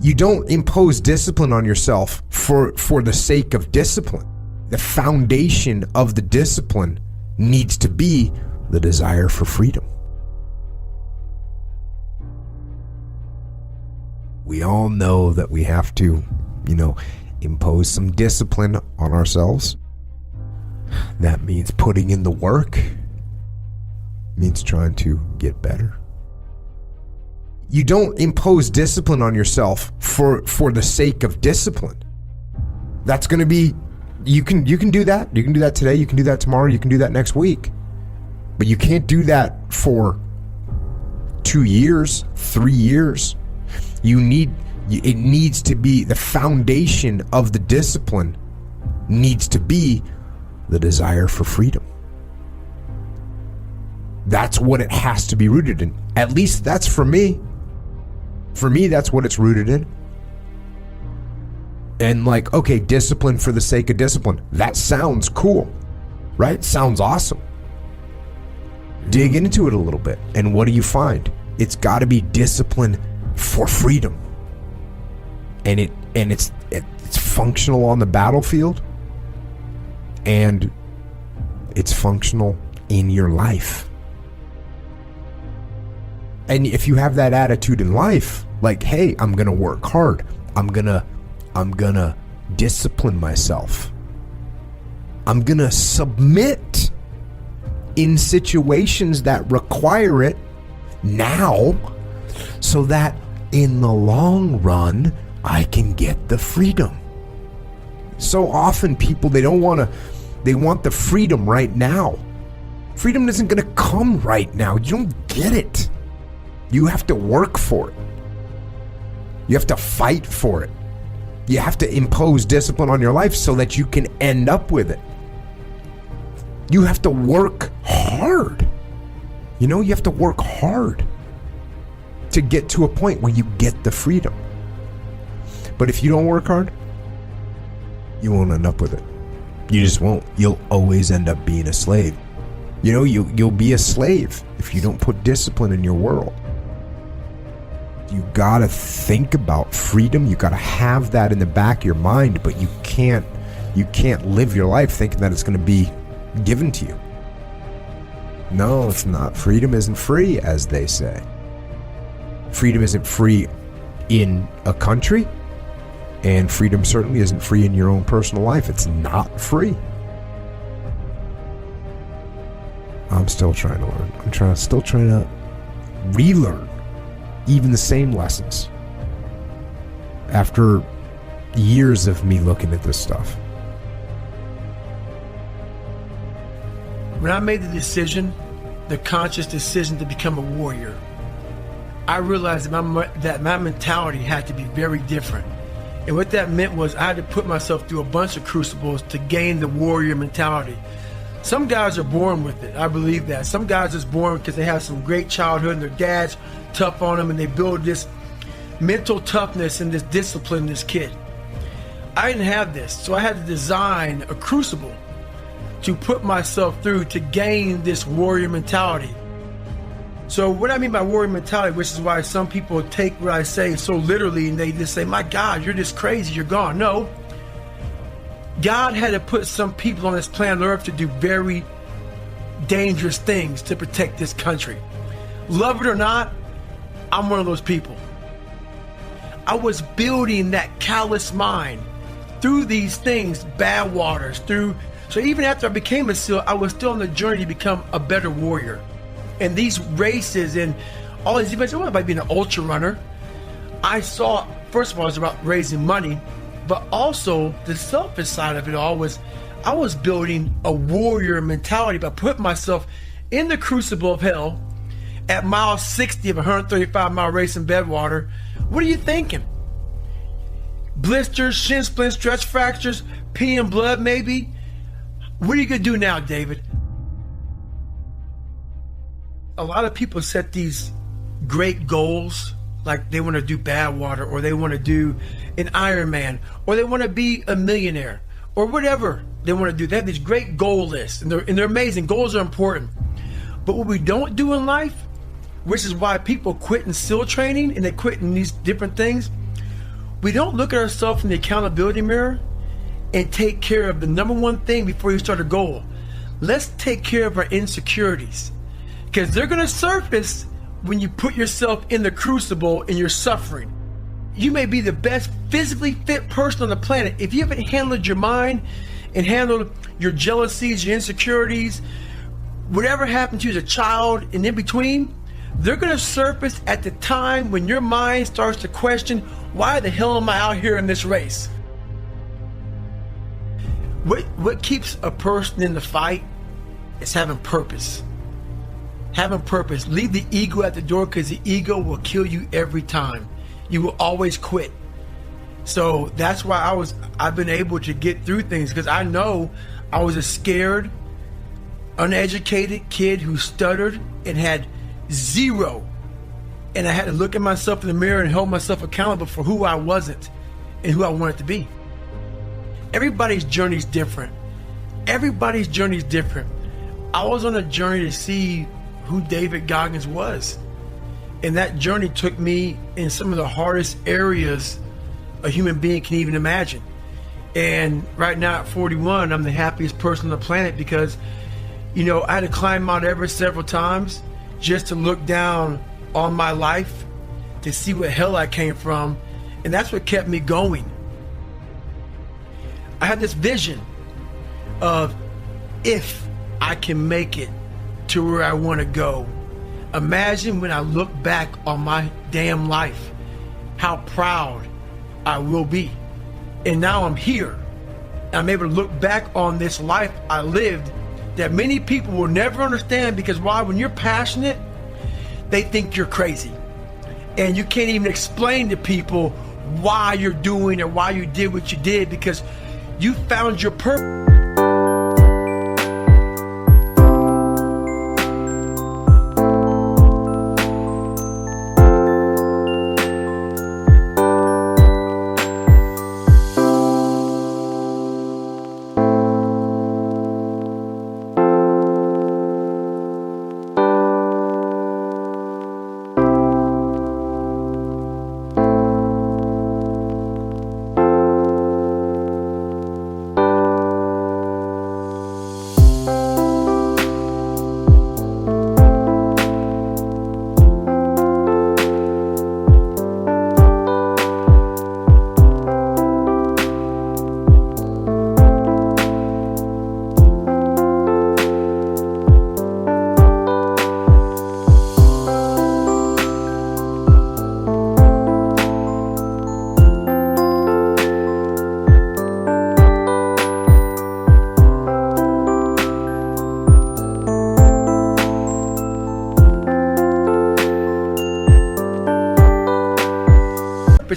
You don't impose discipline on yourself for the sake of discipline. The foundation of the discipline needs to be the desire for freedom. We all know that we have to, impose some discipline on ourselves. That means putting in the work. Means trying to get better. You don't impose discipline on yourself for the sake of discipline. That's going to be, you can do that. You can do that today. You can do that tomorrow. You can do that next week. But you can't do that for 2 years, 3 years. It needs to be, the foundation of the discipline needs to be the desire for freedom. That's what it has to be rooted in. At least that's for me. For me, that's what it's rooted in. And okay, discipline for the sake of discipline. That sounds cool, right? Sounds awesome. Dig into it a little bit. And what do you find? It's got to be discipline for freedom. And it's functional on the battlefield. And it's functional in your life. And if you have that attitude in life, hey, I'm going to work hard. I'm going to discipline myself. I'm going to submit in situations that require it now so that in the long run, I can get the freedom. So often people, they want the freedom right now. Freedom isn't going to come right now. You don't get it. You have to work for it. You have to fight for it. You have to impose discipline on your life so that you can end up with it. You have to work hard. You have to work hard to get to a point where you get the freedom. But if you don't work hard, you won't end up with it. You just won't. You'll always end up being a slave. You'll be a slave if you don't put discipline in your world. You gotta think about freedom. You gotta have that in the back of your mind, but you can't live your life thinking that it's gonna be given to you. No, it's not. Freedom isn't free, as they say. Freedom isn't free in a country, and freedom certainly isn't free in your own personal life. It's not free. I'm still trying to learn. I'm still trying to relearn even the same lessons after years of me looking at this stuff. When I made the decision, the conscious decision to become a warrior, I realized that my mentality had to be very different. And what that meant was I had to put myself through a bunch of crucibles to gain the warrior mentality. Some guys are born with it. I believe that. Some guys are born because they have some great childhood and their dad's tough on them and they build this mental toughness and this discipline in this kid. I didn't have this, so I had to design a crucible to put myself through to gain this warrior mentality. So what I mean by warrior mentality, which is why some people take what I say so literally and they just say, my God, you're just crazy, you're gone. No. God had to put some people on this planet Earth to do very dangerous things to protect this country. Love it or not, I'm one of those people. I was building that callous mind through these things, bad waters, so even after I became a SEAL, I was still on the journey to become a better warrior. And these races and all these events, it wasn't about being an ultra runner. I saw, first of all, it was about raising money, but also the selfish side of it all was I was building a warrior mentality by putting myself in the crucible of hell at mile 60 of a 135-mile race in Bedwater. What are you thinking? Blisters, shin splints, stretch fractures, peeing blood maybe? What are you gonna do now, David? A lot of people set these great goals, like they want to do Badwater, or they want to do an Ironman, or they want to be a millionaire, or whatever they want to do. They have these great goal lists, and they're amazing. Goals are important. But what we don't do in life, which is why people quit in SEAL training and they quit in these different things, we don't look at ourselves in the accountability mirror and take care of the number one thing before you start a goal. Let's take care of our insecurities, because they're going to surface when you put yourself in the crucible and you're suffering. You may be the best physically fit person on the planet. If you haven't handled your mind and handled your jealousies, your insecurities, whatever happened to you as a child and in between, they're going to surface at the time when your mind starts to question, why the hell am I out here in this race? What keeps a person in the fight is having purpose. Having purpose. Leave the ego at the door, because the ego will kill you every time. You will always quit. So that's why I've been able to get through things, because I know I was a scared, uneducated kid who stuttered and had zero. And I had to look at myself in the mirror and hold myself accountable for who I wasn't and who I wanted to be. Everybody's journey is different. Everybody's journey is different. I was on a journey to see who David Goggins was. And that journey took me in some of the hardest areas a human being can even imagine. And right now at 41, I'm the happiest person on the planet, because, I had to climb Mount Everest several times just to look down on my life to see what hell I came from. And that's what kept me going. I had this vision of, if I can make it to where I want to go, imagine when I look back on my damn life, how proud I will be. And now I'm here. I'm able to look back on this life I lived that many people will never understand, because why? When you're passionate, they think you're crazy. And you can't even explain to people why you're doing or why you did what you did, because you found your purpose.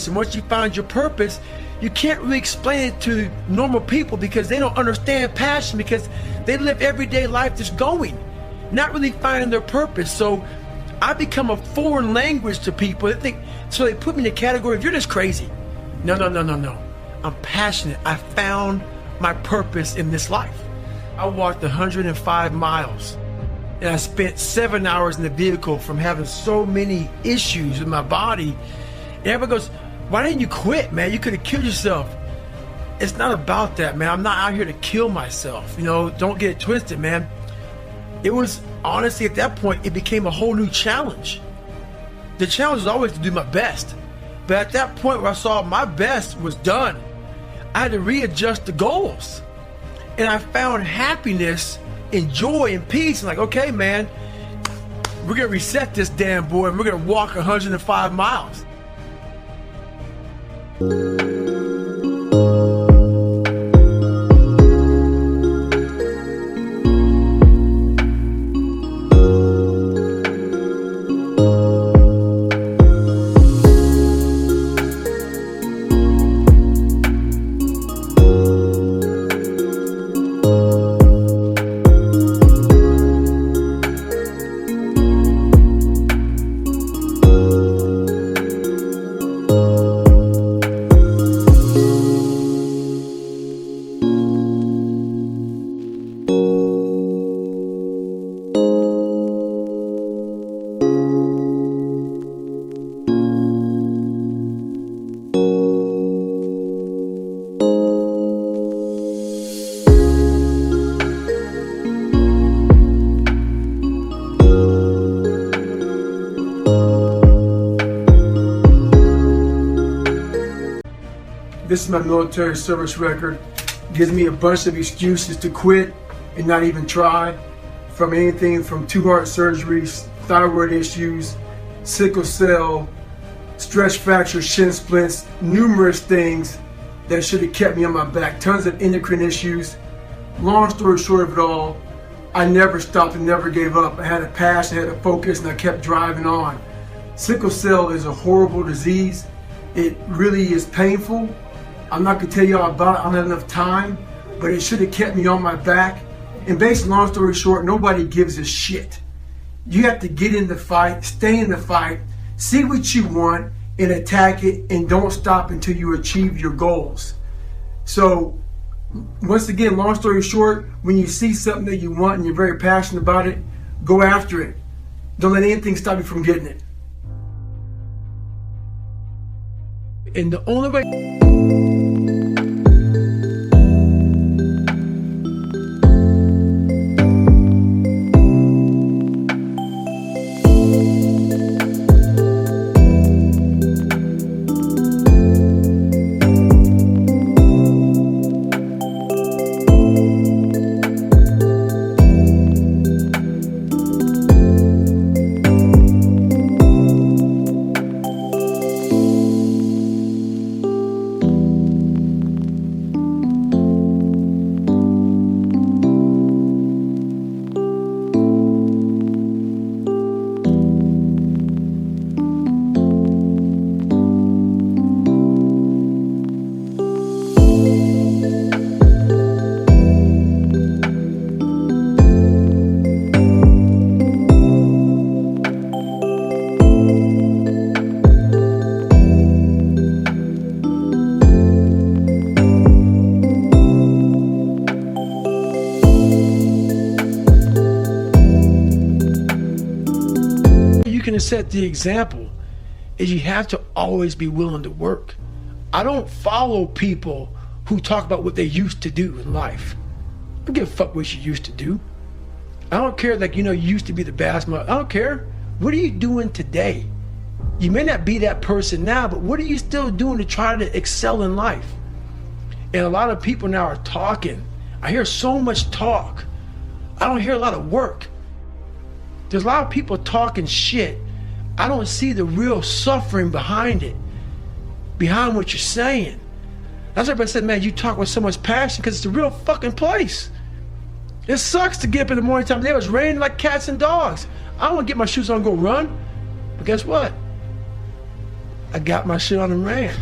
And once you find your purpose, you can't really explain it to normal people, because they don't understand passion, because they live everyday life just going, not really finding their purpose. So I become a foreign language to people. They think, so they put me in the category of, you're just crazy. No. I'm passionate. I found my purpose in this life. I walked 105 miles and I spent 7 hours in the vehicle from having so many issues with my body. And everybody goes, why didn't you quit, man? You could have killed yourself. It's not about that, man. I'm not out here to kill myself. Don't get it twisted, man. It was, honestly, at that point, it became a whole new challenge. The challenge was always to do my best. But at that point where I saw my best was done, I had to readjust the goals. And I found happiness and joy and peace. And like, okay, man, we're going to reset this damn boy, and we're going to walk 105 miles. This is my military service record. Gives me a bunch of excuses to quit and not even try. From anything from 2 heart surgeries, thyroid issues, sickle cell, stress fractures, shin splints, numerous things that should have kept me on my back. Tons of endocrine issues. Long story short of it all, I never stopped and never gave up. I had a passion, I had a focus, and I kept driving on. Sickle cell is a horrible disease. It really is painful. I'm not gonna tell you all about it, I don't have enough time, but it should have kept me on my back. And basically, long story short, nobody gives a shit. You have to get in the fight, stay in the fight, see what you want, and attack it, and don't stop until you achieve your goals. So, once again, long story short, when you see something that you want and you're very passionate about it, go after it. Don't let anything stop you from getting it. And the only way... set the example is you have to always be willing to work. I don't follow people who talk about what they used to do in life. I don't give a fuck what you used to do. I don't care, like, you used to be the best. I don't care. What are you doing today? You may not be that person now, but what are you still doing to try to excel in life? And a lot of people now are talking. I hear so much talk. I don't hear a lot of work. There's a lot of people talking shit. I don't see the real suffering behind it, behind what you're saying. That's why everybody said, man, you talk with so much passion because it's a real fucking place. It sucks to get up in the morning time. It was raining like cats and dogs. I don't want to get my shoes on and go run. But guess what? I got my shit on and ran.